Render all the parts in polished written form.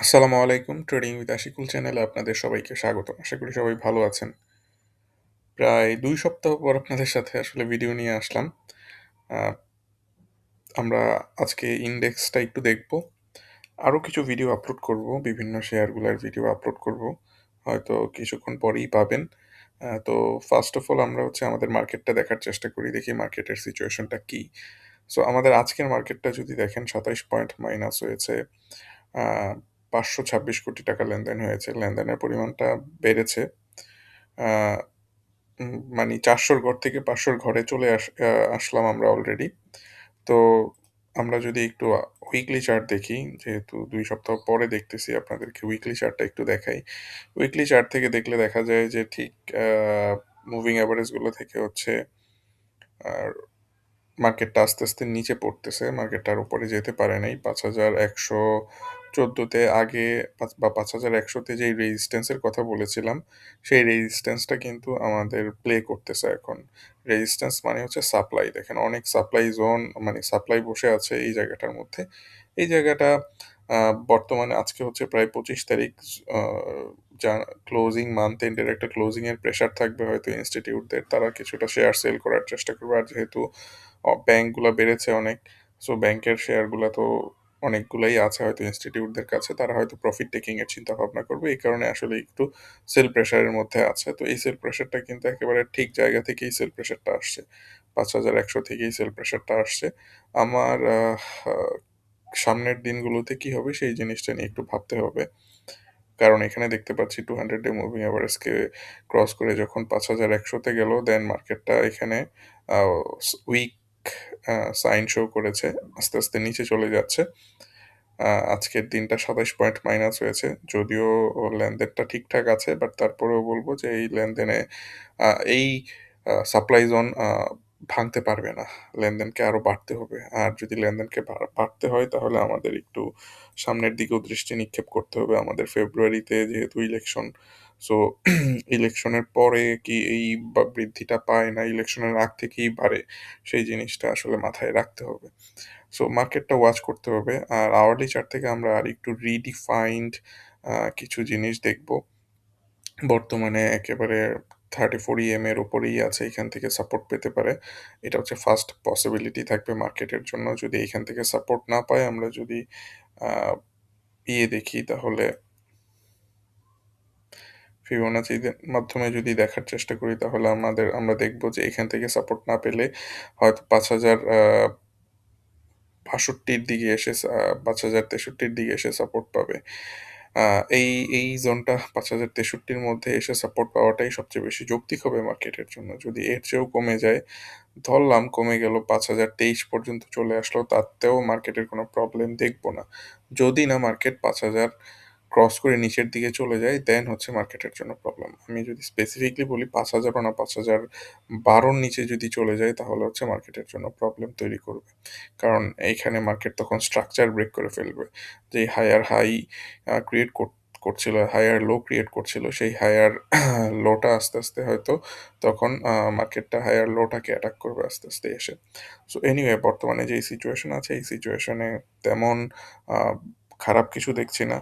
আসসালামু আলাইকুম। Trading with Ashikul চ্যানেলে আপনাদের সবাইকে স্বাগতম। আশা করি সবাই ভালো আছেন। প্রায় ২ সপ্তাহ পর আপনাদের সাথে আসলে ভিডিও নিয়ে আসলাম। আ আমরা আজকে ইনডেক্সটা একটু দেখব। আরও কিছু ভিডিও আপলোড করব। বিভিন্ন শেয়ারগুলার ভিডিও আপলোড করব। হয়তো কিছুক্ষণ পরেই পাবেন। তো ফার্স্ট অফ অল আমরা হচ্ছে আমাদের মার্কেটটা দেখার চেষ্টা করি। দেখি মার্কেটের সিচুয়েশনটা কি? সো আমাদের আজকের মার্কেটটা যদি দেখেন ২৭ পয়েন্ট মাইনাস হয়েছে। আ ৳৫২৬ কোটি লেনদেন হয়েছে। লেনদেনের পরিমাণটা বেড়েছে। আ মানে ৪০০ র ঘর থেকে ৫০০ র ঘরে চলে আসলাম আমরা অলরেডি। তো আমরা যদি একটু উইকলি চার্ট দেখি, যেহেতু ২ সপ্তাহ পরে দেখতেছি আপনাদেরকে উইকলি চার্টটা একটু দেখাই। উইকলি চার্ট থেকে দেখলে দেখা যায় যে ঠিক আ মুভিং এভারেজ গুলো থেকে হচ্ছে আর মার্কেটটা আস্তে, আস্তে নিচে পড়তেছে। মার্কেটটা আর উপরে যেতে পারে নাই। ৫,১১৪ তে আগে বা ৫,১০০ তে যেই রেজিস্ট্যান্স এর কথা বলেছিলাম, সেই রেজিস্ট্যান্স টা কিন্তু আমাদের প্লে করতেছে এখন। রেজিস্ট্যান্স মানে হচ্ছে সাপ্লাই। দেখেন অনেক সাপ্লাই জোন মানে সাপ্লাই বসে আছে এই জায়গাটার মধ্যে। এই জায়গাটা আ বর্তমানে আজকে হচ্ছে প্রায় ২৫ তারিখ আ যা ক্লোজিং মান্থ এন্ড এর একটা ক্লোজিং এর প্রেশার থাকবে হয়তো ইনস্টিটিউটদের। তারা কিছুটা শেয়ার সেল করার চেষ্টা করবে। আর যেহেতু ব্যাংকগুলা বেড়েছে অনেক। সো ব্যাংকের শেয়ারগুলা তো অনেকগুলাই আছে হয়তো ইনস্টিটিউটদের কাছে। তারা হয়তো প্রফিট টেকিং এর চিন্তাভাবনা করবে। এই কারণে আসলে একটু সেল প্রেশার এর মধ্যে আছে। তো এই সেল প্রেশারটা কিন্তু একেবারে ঠিক জায়গা থেকেই সেল প্রেশারটা আসছে। ৫,১০০ থেকেই সেল প্রেশারটা আসছে। আমার আ সামনের দিনগুলোতে কি হবে সেই জিনিসটা নিয়ে একটু ভাবতে হবে। কারণ এখানে দেখতে পাচ্ছি 200 ডে মুভিং এভারেজকে ক্রস করে যখন ৫,১০০ তে গেল, দেন মার্কেটটা এখানে a week a sign show করেছে। আস্তে, আস্তে নিচে চলে যাচ্ছে। আজকের দিনটা ২৭ পয়েন্ট মাইনাস হয়েছে। যদিও লেনদেনটা ঠিকঠাক আছে, বাট তারপরেও বলব যে এই লেনদেনে আ এই সাপ্লাই জোন ভাঙতে পারবে না। লেনদেনকে আরো বাড়তে হবে। আর যদি লেনদেনকে বাড়তে হয় তাহলে আমাদের একটু সামনের দিকেও দৃষ্টি নিক্ষেপ করতে হবে। আমাদের ফেব্রুয়ারিতে যেহেতু ইলেকশন, সো ইলেকশনের পরে কি এই বৃদ্ধিটা পায় না ইলেকশনের আগ থেকেই বাড়ে, সেই জিনিসটা আসলে মাথায় রাখতে হবে। সো মার্কেটটা ওয়াচ করতে হবে। আর আওয়ারলি চার্ট থেকে আমরা আরেকটু রিডিফাইন্ড কিছু জিনিস দেখব। বর্তমানে একেবারে 34 EM এর উপরেই আছে। এখান থেকে সাপোর্ট পেতে পারে। এটা হচ্ছে ফার্স্ট পসিবিলিটি থাকবে মার্কেটের জন্য। যদি এখান থেকে সাপোর্ট না পাই, আমরা যদি আ দেখি তাহলে ফিবোনাচিদের মাধ্যমে যদি দেখার চেষ্টা করি তাহলে আমরা দেখব যে এখান থেকে সাপোর্ট না পেলে হয়তো ৫,০০০ ৬২ র দিকে এসে ৫,০৬৩ র দিকে এসে সাপোর্ট পাবে। আ এই এই জোনটা ৫,০৬৩ র মধ্যে এসে সাপোর্ট পাওয়াটাই সবচেয়ে বেশি যৌক্তিক হবে মার্কেটের জন্য। যদি এর চেয়েও কমে যায়, ধরলাম কমে গেল ৫,০২৩ পর্যন্ত চলে আসলো, তাতেও মার্কেটের কোনো প্রবলেম দেখব না। যদি না মার্কেট ৫,০০০ ক্রস করে নিচের দিকে চলে যায়, দেন হচ্ছে মার্কেটের জন্য প্রবলেম। আমি যদি স্পেসিফিকলি বলি ৫,০০০ ও না ৫,০১২ র নিচে যদি চলে যায় তাহলে হচ্ছে মার্কেটের জন্য প্রবলেম তৈরি করবে। কারণ এইখানে মার্কেট তখন স্ট্রাকচার ব্রেক করে ফেলবে। যে হায়ার হাই ক্রিয়েট করছিল, হায়ার লো ক্রিয়েট করছিল, সেই হায়ার লোটা আস্তে, আস্তে হয়তো তখন মার্কেটটা হায়ার লোটাকে অ্যাটাক করবে আস্তে, আস্তে এসে। সো এনিওয়ে বর্তমানে যেই সিচুয়েশন আছে এই সিচুয়েশনে তেমন আ খারাপ কিছু দেখছি না।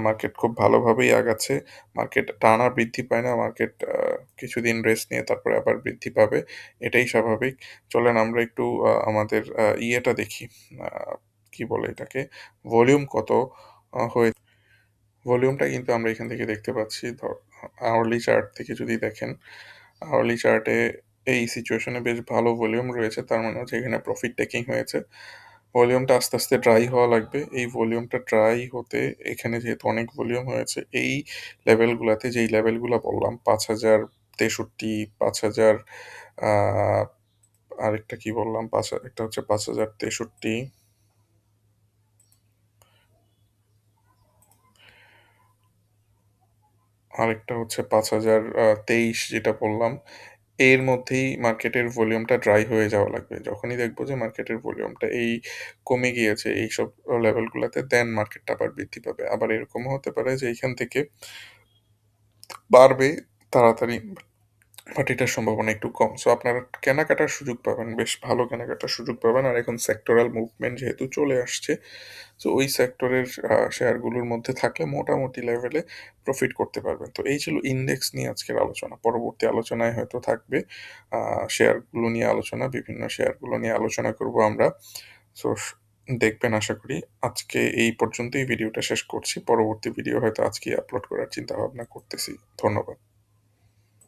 মার্কেট খুব ভালোভাবেই আগাচ্ছে। মার্কেট টানা বৃদ্ধি পায় না। মার্কেট কিছুদিন রেস্ট নিয়ে তারপরে আবার বৃদ্ধি পাবে। এটাই স্বাভাবিক। চলেন আমরা একটু আমাদের ইয়েটা দেখি। আ কি বলে এটাকে? ভলিউম কত হয়ে ভলিউমটা কিন্তু আমরা এখান থেকে দেখতে পাচ্ছি। আওয়ারলি চার্ট থেকে যদি দেখেন, আওয়ারলি চার্টে এই সিচুয়েশনে বেশ ভালো ভলিউম রয়েছে। তার মানে হচ্ছে এখানে প্রফিট টেকিং হয়েছে। ভলিউমটা আস্তে, আস্তে ড্রাই হওয়া লাগবে। এই ভলিউমটা ড্রাই হতে এখানে যেহেতু অনেক ভলিউম হয়েছে, এই লেভেলগুলাতে যেই লেভেলগুলা বললাম ৫,০৬৩, ৫,০০০ আ আরেকটা কি বললাম? একটা হচ্ছে ৫,০৬৩, আরেকটা হচ্ছে ৫,০২৩ যেটা বললাম। এর মধ্যেই মার্কেটের ভলিউমটা ড্রাই হয়ে যাওয়া লাগবে। যখনই দেখব যে মার্কেটের ভলিউমটা কমে গিয়েছে এইসব লেভেলগুলাতে, দেন মার্কেটটা আবার বৃদ্ধি পাবে। আবার এরকমও হতে পারে যে এইখান থেকে বাড়বে তাড়াতাড়ি, বাট এটার সম্ভাবনা একটু কম। সো আপনারা কেনাকাটার সুযোগ পাবেন, বেশ ভালো কেনাকাটার সুযোগ পাবেন। আর এখন সেক্টরাল মুভমেন্ট যেহেতু চলে আসছে, সো ওই সেক্টরের শেয়ারগুলোর মধ্যে থাকলে মোটামুটি লেভেলে প্রফিট করতে পারবেন। তো এই ছিল ইন্ডেক্স নিয়ে আজকের আলোচনা। পরবর্তী আলোচনায় হয়তো থাকবে শেয়ারগুলো নিয়ে আলোচনা, বিভিন্ন শেয়ারগুলো নিয়ে আলোচনা করব আমরা। সো দেখবেন আশা করি। আজকে এই পর্যন্তই ভিডিওটা শেষ করছি। পরবর্তী ভিডিও হয়তো আজকেই আপলোড করার চিন্তাভাবনা করতেছি। ধন্যবাদ।